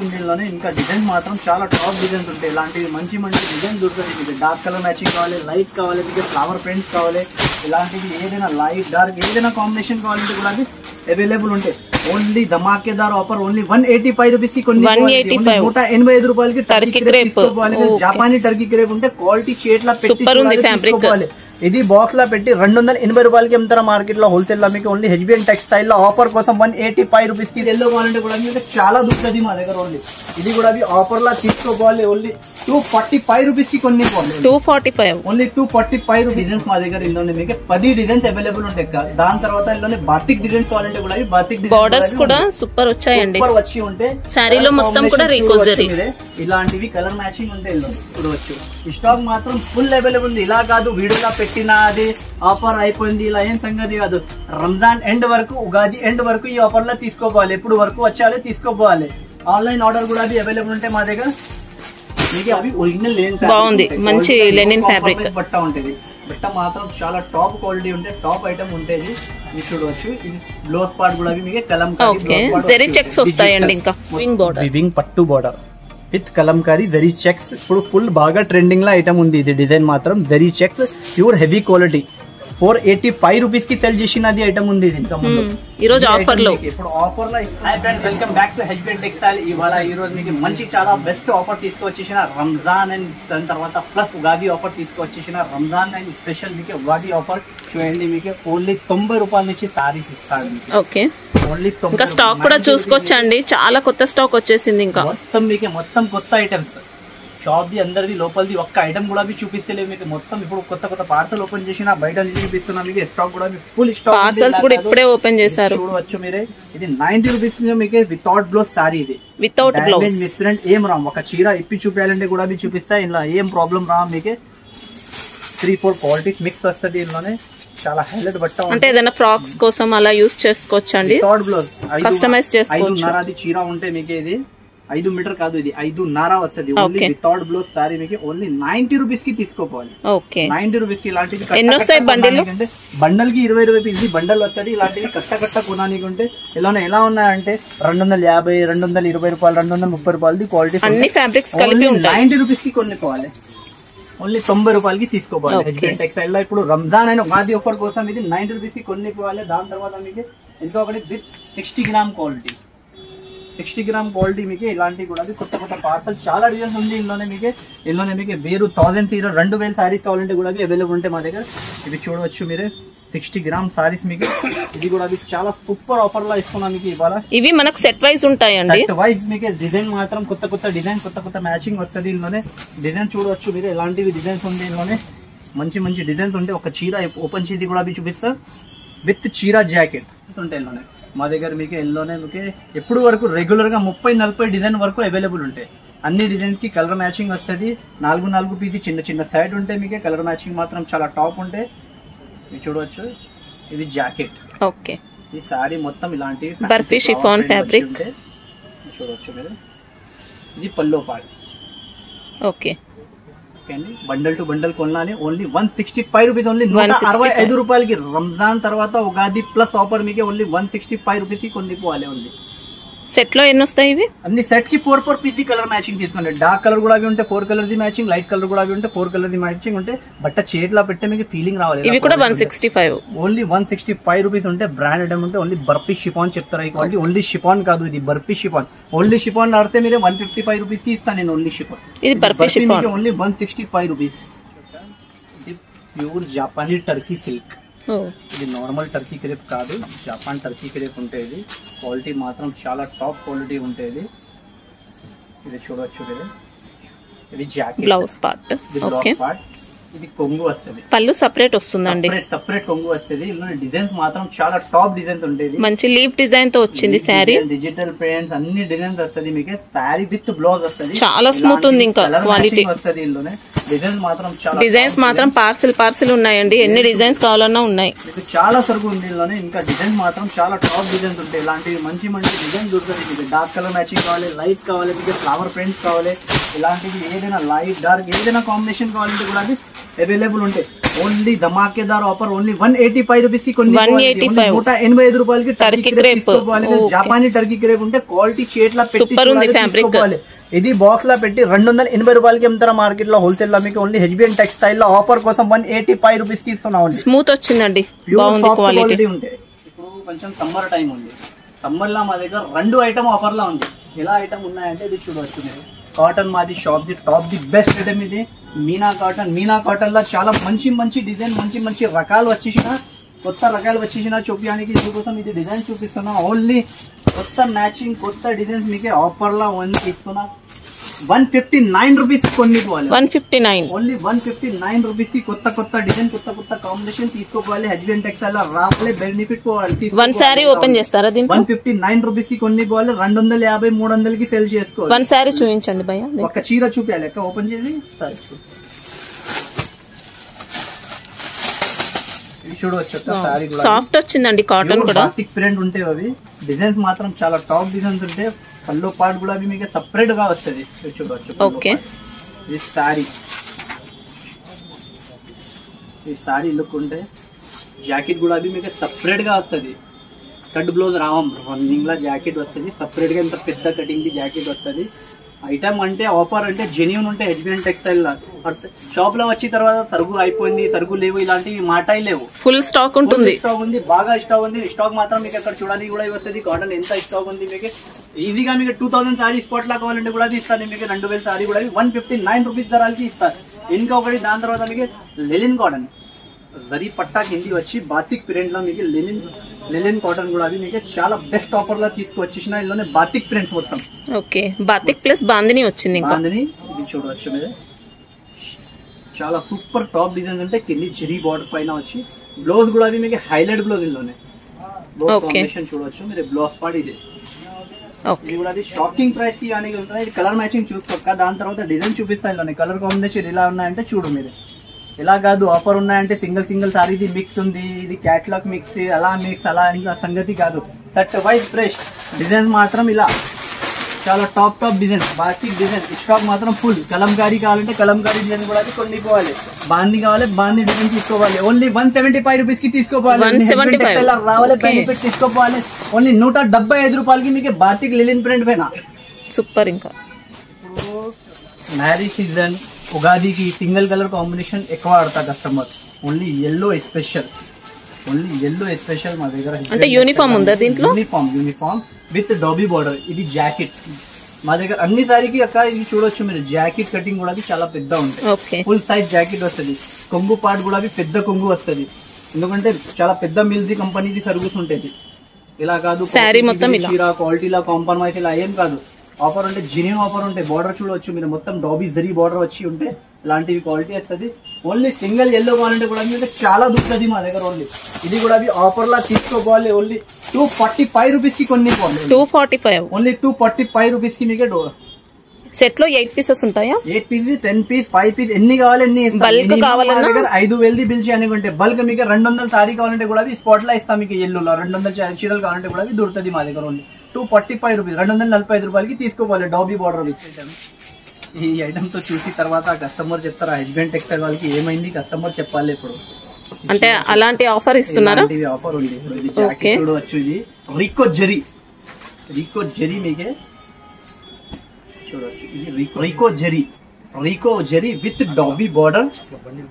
ఉంది దీనిలోనే. ఇంకా డిజైన్స్ మాత్రం చాలా టాప్ డిజైన్స్ ఉంటాయి. ఇలాంటివి మంచి మంచి డిజైన్ దొరుకుతుంది మీకు. డార్క్ కలర్ మ్యాచింగ్ కావాలి, లైట్ కావాలి, మీకు ఫ్లవర్ ప్రింట్స్ కావాలి, ఇలాంటివి ఏదైనా లైట్ డార్క్ ఏదైనా కాంబినేషన్ కావాలంటే కూడా అవైలబుల్ ఉంటాయి. ఓన్లీ ధమాకేదార్ ఆఫర్, ఓన్లీ 185 రూపీస్ కి కొన్ని 185 రూపాయలకి టర్కీ క్రేప్ తీసుకోవాలి. జపానీ టర్కీ క్రేప్ ఉంటే క్వాలిటీ చేట్లా పెట్టి తీసుకోవాలి. ఇది బాక్స్ లా పెట్టి 280 రూపాయలకి అమ్ముతారా మార్కెట్ లో హోల్సేల్ లో. మీకు ఓన్లీ హెచ్బిఎన్ టెక్స్టైల్ లో ఆఫర్ కోసం 185 రూపీస్ కి. ఎల్లో కావాలంటే కూడా మీకు చాలా దొరుకుతుంది మా దగ్గర. ఓన్లీ ఇది కూడా ఆఫర్ లా తీసుకోవాలి. ఓన్లీ 245 రూపీస్ కి కొన్ని 245 ఓన్లీ 245 రూపీస్ మా దగ్గర. ఇందులోనే మీకు 10 డిజైన్స్ అవైలబుల్ ఉంటాయి. దాని తర్వాత ఇందులోనే బాతిక్ డిజైన్స్ కావాలంటే కూడా బాతిక్ బోర్డర్స్ కూడా సూపర్ వచ్చాయండి. సూపర్ వచ్చి ఉంటే సారీలో మొత్తం కూడా రీకోజరీ ఇలాంటివి కలర్ మ్యాచింగ్ ఉంటాయి. ఇప్పుడు వచ్చు ఈ స్టాక్ మాత్రం ఫుల్ అవైలబుల్ ఉంది. ఇలా కాదు వీడియోలో పెట్టిన అది ఆఫర్ అయిపోయింది ఇలా ఏం సంగతి కాదు. రంజాన్ ఎండ్ వరకు, ఉగాది ఎండ్ వరకు ఈ ఆఫర్ లో తీసుకోపోవాలి. ఎప్పుడు వరకు వచ్చాలి తీసుకోపోవాలి. ఆన్లైన్ ఆర్డర్ కూడా అది అవైలబుల్ ఉంటాయి మా దగ్గర. మీకు అవి ఒరిజినల్ బాగుంది, మంచి లెనిన్ ఫ్యాబ్రిక్ బట్ట ఉంటుంది. బట్ట మాత్రం చాలా టాప్ క్వాలిటీ ఉంటే టాప్ ఐటమ్ ఉంటుంది. మీరు చూడవచ్చు. ఇది బ్లౌజ్ పార్ట్ కూడా మీకు కలంకారీ చెక్స్ వస్తాయండి. ఇంకా వివింగ్ పట్టు border with kalamkari zari checks. ఇప్పుడు ఫుల్ బాగా ట్రెండింగ్ లో ఐటమ్ ఉంది. ఇది డిజైన్ మాత్రం zari checks pure heavy quality 485 rupees కి సెల్ చేసినది ఐటమ్ ఉంది. ఈ రోజు ఆఫర్ లో ఇప్పుడు ఆఫర్ లో. Hi friends, welcome back to HBN textile. ఇవాళ ఈ రోజు మీకు మంచి చాలా బెస్ట్ ఆఫర్ తీసుకొచ్చేసిన రంజాన్ అండ్ దాని తర్వాత ప్లస్ ఉగాది ఆఫర్ తీసుకొచ్చేసిన రంజాన్ అండ్ స్పెషల్ మీకు ఉగాది ఆఫర్ చూడండి. మీకు ఓన్లీ 90 రూపాయల నుంచి సారీస్ ఇస్తాడు. ఓకే, ఇంకా స్టాక్ కూడా చూసుకోవచ్చండి. చాలా కొత్త స్టాక్ వచ్చేసింది. ఇంకా మొత్తం మీకు మొత్తం కొత్త ఐటమ్స్. షాప్ ది అందరిది లోపలిది ఒక్క ఐటమ్ కూడా చూపిస్తలేవు మీకు. మొత్తం ఇప్పుడు కొత్త కొత్త పార్సల్ ఓపెన్ చేసిన బయట చూపిస్తున్నా మీకు. స్టాక్ కూడా ఫుల్ స్టాక్. పార్సల్స్ కూడా ఇప్పుడే ఓపెన్ చేశారు. చూడవచ్చు మీరే. ఇది 90 రూపీస్ మీకు వితౌట్ బ్లౌజ్ సారీ. ఇది వితౌట్ బ్లౌజ్ మిస్ప్రింట్ ఏం రా. ఒక చీర ఇప్పి చూపించాలంటే కూడా చూపిస్తా. ఇలా ఏం ప్రాబ్లం రా. మీకు 3-4 క్వాలిటీస్ మిక్స్ వస్తుంది ఇందులోనే. చాలా హైలైట్ బట్ట అంటే ఏదైనా ఫ్రాక్స్ కోసం అలా యూస్ చేసుకోవచ్చండి. వితౌట్ బ్లౌజ్ కస్టమైజ్ చేసుకోవచ్చు. 5.5 చీర ఉంటే మీకు ఇది 5 మీటర్ కాదు, ఇది 5.5 వస్తుంది. ఓన్లీ వితౌట్ బ్లౌజ్ సారీ మీకు ఓన్లీ 90 రూపీస్ కి తీసుకోవాలి. 90 రూపీస్ కి. ఇలాంటివి బండల్ కి 20 రూపీస్ బండల్ వస్తుంది. ఇలాంటివి కట్ట కొనానికి ఉంటే ఇలానే ఎలా ఉన్నాయంటే 250, 220 రూపాయలు, 230 రూపాయలది క్వాలిటీ. అన్ని ఫ్యాబ్రిక్స్ కలిపి 90 రూపీస్ కి కొనుక్కోవాలి. ఓన్లీ 90 రూపాయలకి తీసుకోవాలి. హెచ్బిఎన్ టెక్స్టైల్ లో ఇప్పుడు రంజాన్ అయిన ఉగాది ఆఫర్ కోసం ఇది 90 రూపీస్ కి కొనుక్కోవాలి. దాని తర్వాత మీకు ఇంకా ఒకటి with 60 gram quality. 60 gram quality మీకు ఇలాంటివి కూడా కొత్త కొత్త పార్సల్ చాలా డిజైన్స్ ఉంది. ఇందులోనే మీకు వేరు 1000 సారీస్ కావాలంటే కూడా అవైలబుల్ ఉంటాయి మా దగ్గర. ఇవి చూడవచ్చు మీరే. 60 గ్రామ్ సారీస్ మీకు. ఇది కూడా చాలా సూపర్ ఆఫర్ లో ఇస్తున్నాం మీకు ఇవాళ. ఇవి మనకు సెట్ వైజ్ ఉంటాయండి. సెట్ వైజ్ మీకు డిజైన్ మాత్రం కొత్త కొత్త డిజైన్, కొత్త కొత్త మ్యాచింగ్ వస్తుంది. ఇందులోనే డిజైన్ చూడవచ్చు మీరు. ఎలాంటివి డిజైన్స్ ఉంది ఇందులోనే. మంచి మంచి డిజైన్స్ ఉంటాయి. ఒక చీర ఓపెన్ చేసి కూడా చూపిస్తా. విత్ చీర జాకెట్ ఉంటాయి ఇందులోనే మా దగ్గర. మీకు ఎల్లోనే మీకు ఎప్పుడు వరకు రెగ్యులర్ గా 30-40 డిజైన్ వరకు అవైలబుల్ ఉంటాయి. అన్ని డిజైన్స్ కి కలర్ మ్యాచింగ్ వస్తుంది. 4 పీస్ చిన్న చిన్న సైడ్ ఉంటాయి. మీకు కలర్ మ్యాచింగ్ మాత్రం చాలా టాప్ ఉంటాయి. ఇది చూడవచ్చు. ఇది జాకెట్. ఓకే, ఈ సారీ మొత్తం ఇలాంటి బర్ఫీ షిఫాన్ ఫ్యాబ్రిక్ చూడవచ్చు మీరు. ఇది pallu part. Okay, bundle to bundle కొనాలి. Only 165 rupees. ఓన్లీ 165 రూపాయలకి. రంజాన్ తర్వాత ఉగాది ప్లస్ ఆఫర్ మీకు ఓన్లీ 165 రూపీస్ కి కొనుక్కోవాలి. ఓన్లీ సెట్ లో ఎన్ని వస్తాయి ఇవి? అన్ని సెట్ కి 4 పీస్ కలర్ మ్యాచింగ్ తీసుకోండి. డార్క్ కలర్ కూడా ఉంటే 4 colour the matching, light colour కూడా ఉంటే 4 కలర్ ది మ్యాచింగ్ ఉంటే బట్ట చేట్లా పెట్టే మీకు ఫీలింగ్ రావాలి. ఇవి కూడా 165. ఓన్లీ 165 రూపీస్ ఉంటే బ్రాండ్ ఐటమ్ ఉంటే ఓన్లీ బర్ఫీ షిఫాన్ చెప్తారా ఈ క్వాలిటీ. ఓన్లీ షిఫాన్ కాదు, ఇది బర్ఫీ షిఫాన్. ఓన్లీ షిఫాన్ ఆడితే మీరు 155 రూపీస్ కి ఇస్తాను నేను. Only chiffon. ఇది బర్ఫీ షిఫాన్ ఓన్లీ 165 రూపీస్. ఇది ప్యూర్ జాపానీ టర్కీ సిల్క్. ఇది నార్మల్ టర్కీ క్రేప్ కాదు, జపాన్ టర్కీ క్రేప్ ఉంటుంది. క్వాలిటీ మాత్రం చాలా టాప్ క్వాలిటీ ఉంటుంది. ఇది చూడవచ్చు. ఇది జాకెట్ బ్లౌజ్ పార్ట్. ఓకే, ఇది కొంగు వస్తుంది. పళ్ళు సెపరేట్ వస్తుందండి. సెపరేట్ కొంగు వస్తుంది. ఇందులో డిజైన్స్ మాత్రం చాలా టాప్ డిజైన్స్ ఉంటాయి. మంచి లీవ్ డిజైన్ తో వచ్చింది శారీ. డిజిటల్ ప్రింట్స్ అన్ని డిజైన్స్ వస్తుంది మీకు. శారీ విత్ బ్లౌజ్ వస్తుంది. చాలా స్మూత్ ఉంది. ఇంకా క్వాలిటీ వస్తుంది. ఇందులోనే డిజైన్స్ మాత్రం చాలా పార్సిల్ ఉన్నాయండి. ఎన్ని డిజైన్స్ కావాలన్నా ఉన్నాయి. మీకు చాలా సరుకు ఉంది ఇందులోనే. ఇంకా డిజైన్స్ మాత్రం చాలా టాప్ డిజైన్స్ ఉంటాయి. ఇలాంటివి మంచి మంచి డిజైన్ దొరుకుతుంది మీకు. డార్క్ కలర్ మ్యాచింగ్ కావాలి, లైట్ కావాలి, మీకు ఫ్లవర్ ప్రింట్స్ కావాలి, ఇలాంటివి ఏదైనా లైట్ డార్క్ ఏదైనా కాంబినేషన్ కావాలంటే కూడా అది అవైలబుల్ ఉంటాయి. ఓన్లీ ధమాకేదార్ ఆఫర్, ఓన్లీ 185 రూపీస్ కి కొన్ని 185 రూపాయలకి టర్కీ క్రేప్ తీసుకోవాలి. జపానీ టర్కీ క్రేప్ ఉంటే క్వాలిటీ చేట్లా పెట్టి తీసుకోవాలి. ఇది బాక్స్ లా పెట్టి 280 రూపాయలకి అమ్ముతారా మార్కెట్ లో, హోల్సేల్ లో. మీకు ఓన్లీ హెచ్బిఎన్ టెక్స్టైల్ లో ఆఫర్ కోసం 185 రూపీస్ కి ఇస్తున్నాం. స్మూత్ వచ్చిందండి, క్వాలిటీ ఉంటాయి. ఇప్పుడు కొంచెం సమ్మర్ టైం ఉంది, సమ్మర్ లా మా దగ్గర 2 ఐటమ్ ఆఫర్ లా ఉంది. ఎలా ఐటమ్ ఉన్నాయంటే ఇది చూడవచ్చు మీరు. కాటన్ మాది shop the top the best item ఇది మీనా కాటన్. మీనా కాటన్ లో చాలా మంచి మంచి డిజైన్, మంచి మంచి రకాలు వచ్చేసిన, కొత్త రకాలు వచ్చేసిన చూపించడానికి దీనికోసం ఇది డిజైన్ చూపిస్తున్నా. ఓన్లీ కొత్త మ్యాచింగ్ కొత్త డిజైన్స్ మీకే ఆఫర్ లా ఇస్తున్నా. 159 రూపీస్ కొన్ని 159 ఓన్లీ 159 రూపీస్ కి కొత్త కొత్త డిజైన్ కొత్త కొత్త కాంబినేషన్ తీసుకోవాలి. హెచ్బిఎన్ టెక్స్టైల్ లో రావాలి, బెనిఫిట్ పోవాలి. వన్ సారీ ఓపెన్ చేస్తారా? 159 రూపీస్ కి కొన్ని పోవాలి, 250 300 కి సేల్ చేసుకోవాలి. వన్ సారీ చూపించండి భయ్య, ఒక చీర చూపించాలి లెక్క ఓపెన్ చేసి. చూడవచ్చు సాఫ్ట్ వచ్చిందండి, కాటన్ కూడా బాతిక్ ప్రింట్ ఉంటాయి. అవి డిజైన్స్ మాత్రం చాలా టాప్ డిజైన్స్ ఉంటాయి. పల్లో పార్ట్ కూడా మీకు సపరేట్ గా వస్తుంది. చూడవచ్చు. ఓకే, ఈ సారీ లుక్ ఉంటే జాకెట్ కూడా మీకు సపరేట్ గా వస్తుంది. కట్ బ్లౌజ్ రావం, రన్నింగ్ లా జాకెట్ వస్తుంది సపరేట్ గా. ఇంత పెద్ద కటింగ్ ది జాకెట్ వస్తుంది. ఐటమ్ అంటే ఆఫర్ అంటే జెన్యూన్ ఉంటే హెచ్బిఎన్ టెక్స్టైల్ లా. షాప్ లో వచ్చిన తర్వాత సరుకు అయిపోయింది, సరుకు లేవు, ఇలాంటివి మాటై లేవు. ఫుల్ స్టాక్ ఉంటుంది, స్టాక్ ఉంది, బాగా స్టాక్ ఉంది. స్టాక్ మాత్రం మీకు అక్కడ చూడడానికి కూడా వస్తుంది. కాటన్ ఎంత స్టాక్ ఉంది మీకు ఈజీగా. మీకు 2000 సారీ స్పాట్ లా కావాలంటే కూడా ఇస్తాను. మీకు 2000 సారీ కూడా 159 రూపీస్ ధరలకి ఇస్తారు. ఇంకొకటి దాని తర్వాత మీకు లెలిన్ కాటన్ జరీ పట్టా కింది వచ్చి బాతిక్ ప్రింట్ లో మీకు లెలిన్ కాటన్ కూడా అది మీకు చాలా బెస్ట్ ఆఫర్ లా తీసుకొచ్చేసిన. ఇందులోనే బాతిక్ ప్రింట్స్ మొత్తం. ఓకే, బాతిక్ ప్లస్ బాందిని వచ్చింది. బాందిని ఇది చూడవచ్చు మీరు, చాలా సూపర్ టాప్ డిజైన్స్ అంటే కింది జరీ బార్డర్ పైన వచ్చి బ్లౌజ్ కూడా అది మీకు హైలైట్ బ్లౌజ్ ఇందులోనే. బ్లౌజ్ కాంబినేషన్ చూడవచ్చు మీరు. బ్లౌజ్ పార్ట్ ఇది కూడా అది షాకింగ్ ప్రైస్ కి అని ఉంటుంది. ఇది కలర్ మ్యాచింగ్ చూసుకోక దాని తర్వాత డిజైన్ చూపిస్తాను. ఇందులోనే కలర్ కాంబినేషన్ ఇలా ఉన్నాయంటే చూడు మీరు. ఇలా కాదు ఆఫర్ ఉన్నాయంటే సింగిల్ సారీ ఇది మిక్స్ ఉంది, ఇది క్యాట్లాగ్ మిక్స్, అలా మిక్స్ అలా సంగతి కాదు. 30 వైజ్ ఫ్రెష్ డిజైన్స్ మాత్రం ఇలా చాలా top designs, batik design. Stock మాత్రం ఫుల్. కలంకారీ కావాలంటే కలంకారీ డిజైన్ కూడా కొన్ని పోవాలి, బాంది కావాలి బాంది డిజైన్ తీసుకోవాలి. ఓన్లీ 175 రూపీస్ కి తీసుకోవాలి. రావాలి, బెనిఫిట్ తీసుకోవాలి. ఓన్లీ 175 రూపాయలకి మీకు బాతిక్ లిలిన్ ప్రింట్ పైన సూపర్. ఇంకా మ్యారేజ్ సీజన్ ఉగాదికి సింగిల్ కలర్ కాంబినేషన్ ఎక్కువ ఆడతా customer. Only yellow special, only yellow special మా దగ్గర. అంటే యూనిఫామ్ ఉందా దీంట్లో? Uniform with dobby border. ఇది జాకెట్ మా దగ్గర అన్ని సారీకి అక్క. ఇది చూడొచ్చు మీరు, జాకెట్ కటింగ్ కూడా చాలా పెద్ద ఉంటుంది. ఫుల్ సైజ్ జాకెట్ వస్తుంది. కొంగు పార్ట్ కూడా పెద్ద కొంగు వస్తుంది. ఎందుకంటే చాలా పెద్ద మిల్జీ కంపెనీది సర్వీస్ ఉంటుంది. ఇలా కాదు సారీ మొత్తం చీర క్వాలిటీలా కాంప్రమైజ్ ఇలా ఏం కాదు. ఆఫర్ అంటే జెన్యూన్ ఆఫర్ ఉంటాయి. బార్డర్ చూడవచ్చు మీరు, మొత్తం డాబీ జరీ బార్డర్ వచ్చి ఉంటే ఇలాంటివి క్వాలిటీ వస్తుంది. ఓన్లీ సింగిల్ ఎల్లో కావాలంటే కూడా మీకు చాలా దొరుకుతుంది మా దగ్గర. ఓన్లీ ఇది కూడా ఆఫర్ లా తీసుకోవాలి. ఓన్లీ 245 రూపీస్ కి కొన్ని 245 ఓన్లీ 245 రూపీస్ కి మీకు సెట్ లో 8 పీసెస్ ఉంటాయా? 8 పీసెస్ 10 పీస్ 5 పీస్ ఎన్ని కావాలి ఎన్ని. బల్క్ కావాలన్నా 5000 బిల్ చేయనుకుంటే బల్క్ మీకు 200 సారీ కావాలంటే కూడా స్పాట్ లా ఇస్తాం. మీకు ఎల్లోలో 200 చీరలు కావాలంటే కూడా దొరుకుతుంది మా దగ్గర. ఓన్లీ 245 రూపీస్ 245 రూపాయలకి తీసుకోవాలి. డాబీ బార్డర్ ఇచ్చేటాను. ఈ ఐటమ్ తో చూసి తర్వాత కస్టమర్ చెప్తారు హెచ్బిఎన్ టెక్స్టైల్ వాళ్ళకి ఏమైంది కస్టమర్ చెప్పాలి. ఇప్పుడు అంటే అలాంటి ఆఫర్ ఇస్తున్నారా? ఆఫర్ ఉంది. ఇప్పుడు ఇది జాకెట్ చూడవచ్చు. ఇది రీకో జరీ మీకే చూడవచ్చు. ఇది రీకో zari with dobby border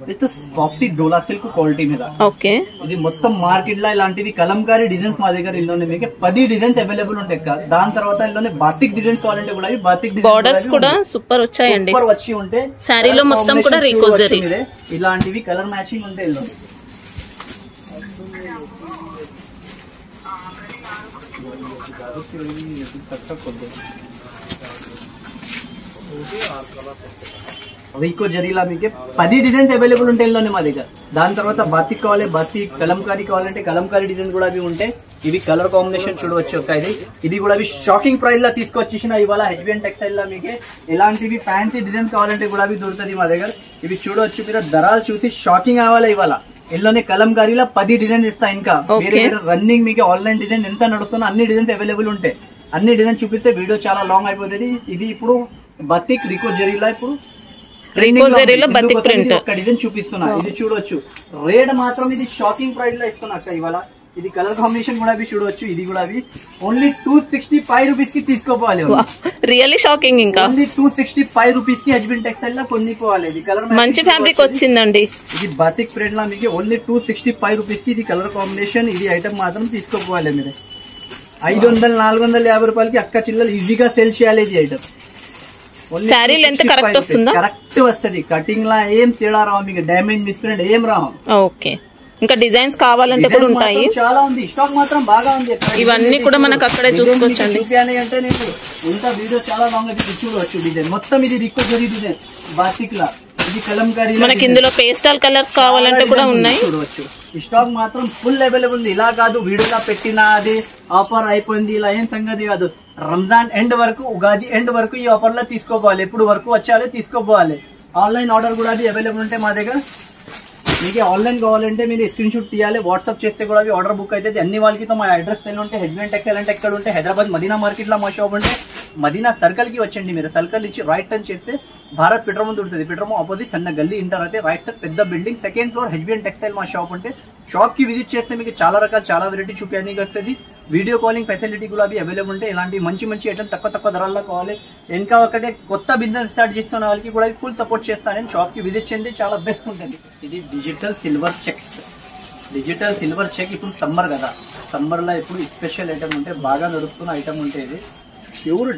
with soft dola silk quality మీద. ఓకే, ఇది మొత్తం మార్కెట్ లో ఇలాంటివి కలంకారీ డిజైన్స్ మా దగ్గర ఇందులోనే మీకు 10 డిజైన్స్ అవైలబుల్ ఉంటాయి. దాని తర్వాత ఇందులోనే బాతిక్ డిజైన్స్ కావాలంటే కూడా బాతిక్ బార్డర్స్ కూడా సూపర్ వచ్చాయండి. సూపర్ వచ్చి ఉంటే సారీలో మొత్తం కూడా రీకో జరీ ఇలాంటివి కలర్ మ్యాచింగ్ ఉంటాయి. ఇందులో రీకో జరీలా మీకు 10 డిజైన్స్ అవైలబుల్ ఉంటాయి ఇందులోనే మా దగ్గర. దాని తర్వాత బాతిక్ కావాలి, బాతిక్ కలంకారీ కావాలంటే కలంకారీ డిజైన్ కూడా అవి ఉంటాయి. ఇవి కలర్ కాంబినేషన్ చూడవచ్చు. ఇది కూడా షాకింగ్ ప్రైస్ లా తీసుకొచ్చేసిన ఇవాళ హెచ్బిఎన్ టెక్స్టైల్ లా. మీకు ఎలాంటివి ఫ్యాన్సీ డిజైన్స్ కావాలంటే కూడా అవి దొరుకుతుంది మా దగ్గర. ఇవి చూడవచ్చు మీరు, ధరలు చూసి షాకింగ్ అవ్వాలి. ఇవాళ ఇందులోనే కలంకారీలో 10 డిజైన్స్ ఇస్తా. ఇంకా వేరే వేరే రన్నింగ్ మీకు ఆన్లైన్ డిజైన్ ఎంత నడుస్తున్నా అన్ని డిజైన్స్ అవైలబుల్ ఉంటాయి. అన్ని డిజైన్ చూపిస్తే వీడియో చాలా లాంగ్ అయిపోతుంది. ఇది ఇప్పుడు బతిక్ రికో జరీలా ఇప్పుడు రికో జరీలో బతిక్ ప్రింట్ ఒక డిజైన్ చూపిస్తున్నా. ఇది చూడొచ్చు, రేట్ మాత్రం ఇది షాకింగ్ ప్రైస్ లో ఇస్తున్నా అక్క ఇవాళ. ఇది కలర్ కాంబినేషన్ కూడా చూడొచ్చు. ఇది కూడా ఓన్లీ 265 రూపీస్ కి తీసుకోవాలి. Really shocking. ఇంకా ఓన్లీ 265 రూపీస్ కి హెచ్బిన్ టెక్స్టైల్ లో కొనుక్కోవాలి. ఇది కలర్ మంచి ఫ్యాబ్రిక్ వచ్చిందండి. ఇది బాతిక్ ప్రింట్ లా మీకు ఓన్లీ 265 రూపీస్ కి ఇది కలర్ కాంబినేషన్. ఇది ఐటమ్ మాత్రం తీసుకోవాలి మీరు. 500-450 రూపాయలకి అక్క చిల్లలు ఈజీగా సేల్ చేయాలి. ఇది ఐటమ్ శారీ లెంత్ కరెక్ట్ వస్తుందా? కరెక్ట్ వస్తుంది. కటింగ్ లా ఏం తేడా రావు మీకు, డ్యామేజ్ మిస్ప్రింట్ ఏం రావు. ఓకే. ఇంకా డిజైన్స్ కావాలంటే కూడా ఉంటాయి. చాలా ఉంది, స్టాక్ మాత్రం బాగా ఉంది. ఇవన్నీ కూడా మనకు అక్కడే చూసుకోవచ్చండి. చూపించాలి అంటే నేను ఇంత వీడియో చాలా లాంగ్ అయితే చూడవచ్చు. డిజైన్ మొత్తం ఇది రికో జరీ డిజైన్ బాతిక్ లా. ఇది కలంకారీ. మనకి ఇందులో పేస్టల్ కలర్స్ కావాలంటే కూడా ఉన్నాయి. చూడవచ్చు. ఈ స్టాక్ మాత్రం ఫుల్ అవైలబుల్ ఉంది. ఇలా కాదు వీడియోలో పెట్టినా అది ఆఫర్ అయిపోయింది ఇలా ఏం సంగతి కాదు. రంజాన్ ఎండ్ వరకు, ఉగాది ఎండ్ వరకు ఈ ఆఫర్ లో తీసుకోపోవాలి. ఎప్పుడు వరకు వచ్చాలి తీసుకోపోవాలి. ఆన్లైన్ ఆర్డర్ కూడా అది అవైలబుల్ ఉంటే మా దగ్గర. మీకు ఆన్లైన్ కావాలంటే మీరు స్క్రీన్ షాట్ తీయాలి, వాట్సాప్ చేస్తే కూడా ఆర్డర్ బుక్ అయితే అన్ని వాళ్ళకి. మా అడ్రస్ తెలియ ఉంటే హెచ్బిన్ టెక్స్టైల్ అంటే ఎక్కడ ఉంటే హైదరాబాద్ మదీనా మార్కెట్ లో మా షాప్ ఉంటే మదీనా సర్కిల్ కి వచ్చండి. మీరు సర్కిల్ ఇచ్చి రైట్ టర్న్ చేస్తే భారత్ పెట్రోల్ ముందు ఉంటుంది. పెట్రోల్ ఆపోజిట్ సన్న గల్లీ ఇంటర్ అయితే రైట్ సైడ్ పెద్ద బిల్డింగ్, సెకండ్ ఫ్లోర్ హెచ్బిన్ టెక్స్టైల్ మా షాప్ ఉంటే. షాప్ కి విజిట్ చేస్తే మీకు చాలా రకాల చాలా వెరైటీ చూపించడానికి వస్తుంది. వీడియో కాలింగ్ ఫెసిలిటీ కూడా అవైలబుల్ ఉంటాయి. ఇలాంటి మంచి మంచి ఐటమ్ తక్కువ ధరల్లో కావాలి. ఇంకా ఒకటే కొత్త బిజినెస్ స్టార్ట్ చేస్తున్న వాళ్ళకి కూడా ఫుల్ సపోర్ట్ చేస్తాను. నేను షాప్ కి విజిట్ చేయండి, చాలా బెస్ట్ ఉంటుంది. ఇది digital silver checks. Digital silver check ఇప్పుడు సమ్మర్ కదా, సమ్మర్ లో ఇప్పుడు స్పెషల్ ఐటమ్ ఉంటే బాగా నడుస్తున్న ఐటమ్ ఉంటే ఇది ప్యూర్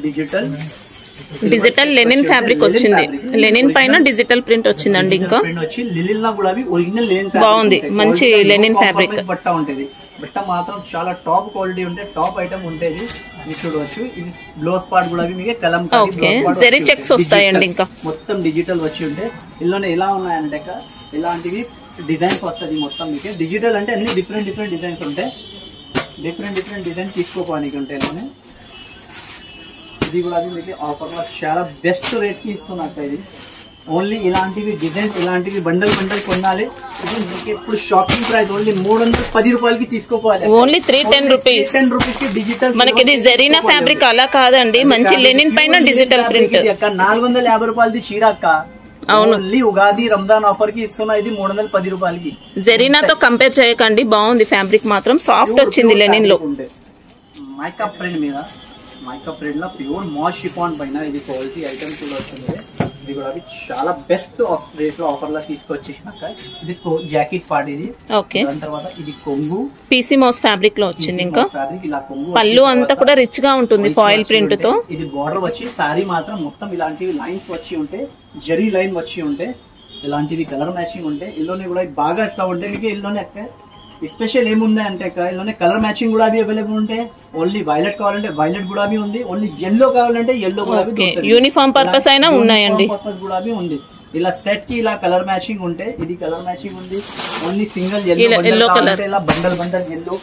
డిజిటల్ లెనిన్ ఫ్యాబ్రిక్ వచ్చింది. లెనిన్ పైన డిజిటల్ ప్రింట్ వచ్చిందండి. ఇంకా లిలిన్ లో కూడా ఒరిజినల్ లెనిన్ బాగుంది, మంచి లెనిన్ ఫ్యాబ్రిక్. బట్ట ఉంటుంది. బట్ట మాత్రం చాలా టాప్ క్వాలిటీ ఉంటే టాప్ ఐటమ్ ఉంటుంది. మీరు చూడవచ్చు. ఇది బ్లౌజ్ పార్ట్ కూడా మీకు జరీ చెక్స్ వస్తాయండి. ఇంకా మొత్తం డిజిటల్ వచ్చి ఉంటే ఇందులోనే ఎలా ఉన్నాయంటే ఇలాంటివి డిజైన్స్ వస్తుంది మొత్తం మీకు. డిజిటల్ అంటే అన్ని డిఫరెంట్ డిజైన్స్ ఉంటాయి. డిఫరెంట్ డిజైన్ తీసుకోవడానికి ఉంటాయి. ఇది కూడా మీకు ఆఫర్ లో చాలా బెస్ట్ రేట్ కి ఇస్తున్నట్టు. ఇది ఓన్లీ ఇలాంటివి డిజైన్స్ ఇలాంటివి బండల్ కొనాలి. ఇది మీకు ఇప్పుడు షాపింగ్ ప్రైస్ ఓన్లీ 310 రూపాయలకి తీసుకోవాలి. Only 310 rupees. 10 రూపీస్ కి డిజిటల్. మనకి ఇది జరీనా ఫ్యాబ్రిక్ అలా కాదండి, మంచి లెనిన్ పైన డిజిటల్ ప్రింట్. 450 రూపాయలది చీర అక్క. ఓన్లీ ఉగాది రంజాన్ ఆఫర్ కి ఇస్తున్నా. ఇది 310 రూపాయలకి. జరీనాతో కంపేర్ చేయకండి, బాగుంది ఫ్యాబ్రిక్ మాత్రం. సాఫ్ట్ వచ్చింది లెనిన్ లో. మైకా ప్రింట్ మీద, మైకా ప్రింట్ లో ప్యూర్ మాస్ షిఫాన్ పైన ఇది క్వాలిటీ ఐటమ్ కూడా వస్తుంది. ఇది కూడా చాలా బెస్ట్ రేట్ లో ఆఫర్ లో తీసుకొచ్చేసినాక. ఇది జాకెట్ పార్ట్. ఇది ఓకే. దాని తర్వాత ఇది కొంగు పీసీ మౌస్ ఫ్యాబ్రిక్ లో వచ్చింది. ఇంకా ఫ్యాబ్రిక్ ఇలా కొంగు, పళ్ళు అంతా కూడా రిచ్ గా ఉంటుంది ఫాయిల్ ప్రింట్ తో. ఇది బార్డర్ వచ్చి సారీ మాత్రం మొత్తం ఇలాంటివి లైన్స్ వచ్చి ఉంటే, జరీ లైన్ వచ్చి ఉంటే, ఇలాంటివి కలర్ మ్యాచింగ్ ఉంటే ఇల్లోనే కూడా బాగా ఇస్తా ఉంటే మీకు. ఇల్లోనే స్పెషల్ ఏముంది అంటే ఇల్లోనే కలర్ మ్యాచింగ్ కూడా అవైలబుల్ ఉంటే. ఓన్లీ వైలెట్ కావాలంటే వైలెట్ కూడా ఉంది. ఓన్లీ ఎల్లో కావాలంటే ఎల్లో కూడా యూనిఫామ్ పర్పస్ అయినా ఉన్నాయండి. పర్పస్ కూడా ఉంది. ఇలా సెట్ కి ఇలా కలర్ మ్యాచింగ్ ఉంటే ఇది కలర్ మ్యాచింగ్ ఉంది. ఓన్లీ సింగిల్ ఎల్లో కలర్, ఇలా బండల్ ఎల్లో.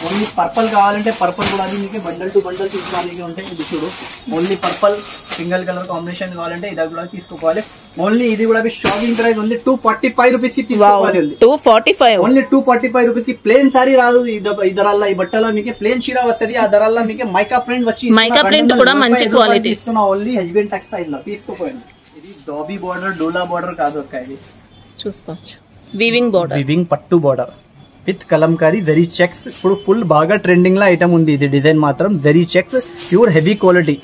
ఓన్లీ పర్పల్ కావాలంటే పర్పల్ కూడా మీకు బండల్ టు బండల్ తీసుకోవడానికి ఉంటాయి. ఇది చూడు, only purple single colour combination కావాలంటే ఇది కూడా తీసుకోవాలి. ఓన్లీ ఇది కూడా షాకింగ్ ప్రైస్ ఓన్లీ 245 రూపీస్ కి తీసుకోవాలి. 245 ఓన్లీ 245 రూపీస్ కి. ప్లేన్ సారీ రాదు ఈ ధరల్లో. ఈ బట్టలో మీకు ప్లేన్ చీర వస్తుంది. ఆ ధరల్లో మీకు మైకా ప్రింట్ వచ్చి, మైకా ప్రింట్ కూడా మంచి క్వాలిటీ ఇస్తున్నా. ఓన్లీ హెచ్బిన్ టెక్స్టైల్ లో తీసుకోపోయింది. ఇది డాబీ బార్డర్, డోలా బార్డర్ కాదు అక్క. ఇది చూసుకోవచ్చు. వీవింగ్ బార్డర్, వీవింగ్ పట్టు border with kalamkari zari checks. ఇప్పుడు ఫుల్ బాగా ట్రెండింగ్ లో ఐటమ్ ఉంది. ఇది డిజైన్ మాత్రం zari checks pure heavy quality.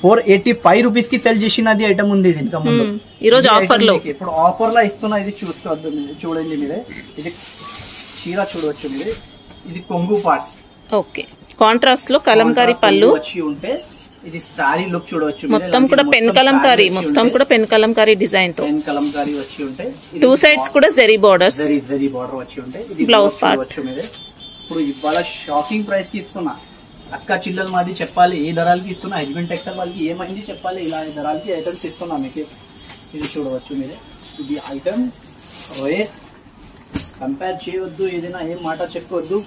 485 rupees కి సెల్ చేసినది ఐటమ్ ఉంది. ఇది ఇంకా ముందు ఈ రోజు ఆఫర్ లో, ఇప్పుడు ఆఫర్ లో ఇస్తున్నా. ఇది చూసుకోవద్దు, చూడండి మీరే. ఇది చీర చూడవచ్చు మీరు. ఇది కొంగు పార్ట్. ఓకే. కాంట్రాస్ట్ లో కలంకారీ పళ్ళు వచ్చి ఉంటే ఇది సారీ లుక్ చూడవచ్చు. మొత్తం కూడా పెన్ కలంకారీ, మొత్తం కూడా పెన్ కలంకారీ డిజైన్ తో పెన్ కలంకారీ వచ్చి ఉంటే. 2 సైడ్స్ కూడా జరీ బార్డర్స్, జరీ బార్డర్ వచ్చి ఉంటే. ఇది బ్లౌజ్ పార్ట్ వచ్చు మీరే. ఇప్పుడు ఇవాళ షాకింగ్ ప్రైస్ కి ఇస్తున్నా. అక్క చిల్లలు మాది చెప్పాలి ఏ ధరలకి ఇస్తున్నా. హెచ్బిన్ టెక్స్టైల్ వాళ్ళకి ఏమైంది చెప్పాలి. ఇలా ధరలకి ఐటమ్స్ ఇస్తున్నా మీకు. ఇది చూడవచ్చు మీరే. ఇది ఐటమ్ రేట్ కంపేర్ చేయవద్దు, ఏదైనా ఏం మాట చెప్పవద్దు.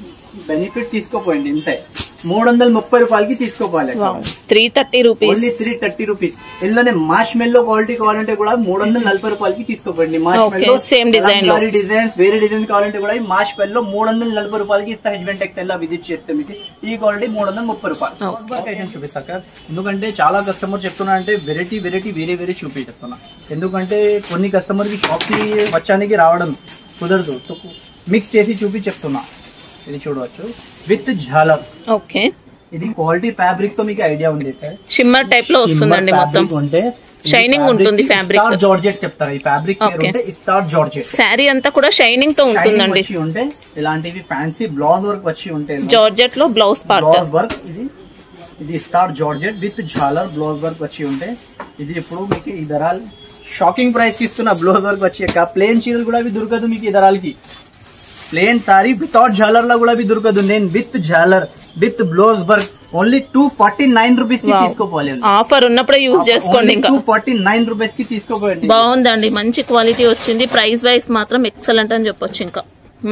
బెనిఫిట్ తీసుకోపోయింది ఇంతే. 330 రూపాయలకి తీసుకోవాలి. 330 రూపీస్, ఓన్లీ 330 రూపీస్. ఇందులోనే మాష్ మెల్లో క్వాలిటీ కావాలంటే కూడా 340 రూపాయలకి తీసుకోకండి. మాష్ మెల్లో సేమ్ డిజైన్ డిజైన్స్ వేరే డిజైన్స్ కావాలంటే కూడా ఈ మాష్ మెల్లో 340 రూపాయలకి ఇస్తా. హెజ్బెండ్ టెక్స్టైల్ లో విజిట్ చేస్తే మీకు ఈ క్వాలిటీ 330 రూపాయలు చూపిస్తాక. ఎందుకంటే చాలా కస్టమర్ చెప్తున్నా అంటే వెరైటీ వేరే వేరే చూపిస్తున్నా. ఎందుకంటే కొన్ని కస్టమర్ కి షాప్ కి వచ్చానికి రావడం కుదరదు, మిక్స్ చేసి చూపి చెప్తున్నా. ఇది చూడవచ్చు విత్ ఝాలర్. ఓకే, ఇది క్వాలిటీ ఫ్యాబ్రిక్ తో మీకు ఐడియా ఉంది. షిమ్మర్ టైప్ లో వస్తుందండి, మొత్తం ఉంటే షైనింగ్ ఉంటుంది ఫ్యాబ్రిక్. స్టార్ జార్జెట్ చెప్తారు ఈ ఫ్యాబ్రిక్ పేరు ఉంటే స్టార్ జార్జెట్. శారీ అంతా కూడా షైనింగ్ తో ఉంటుందండి. ఉంటే ఇలాంటివి ఫ్యాన్సీ బ్లౌజ్ వర్క్ వచ్చి ఉంటాయి. జార్జెట్ లో బ్లౌజ్ పార్ట్ వర్క్. ఇది star georgette with jhalar blouse work వచ్చి ఉంటే ఇది ఇప్పుడు మీకు ఈ ధరాలు షాకింగ్ ప్రైస్ కి ఇస్తున్న బ్లౌజ్ వర్క్ వచ్చి ప్లేన్ చీరలు కూడా దొరకదు మీకు ఈ ధరాలకి. ప్లేన్ సారీ వితౌట్ ఝాలర్ లా కూడా దొరకదు. నేను with jhalar with blouse work only 249 rupees కి తీసుకోవాలి. ఆఫర్ ఉన్నప్పుడే యూజ్ చేసుకోండి. ఇంకా 249 రూపీస్ కి తీసుకోవాలి. బాగుందండి, మంచి క్వాలిటీ వచ్చింది. ప్రైస్ వైస్ మాత్రం ఎక్సలెంట్ అని చెప్పొచ్చు. ఇంకా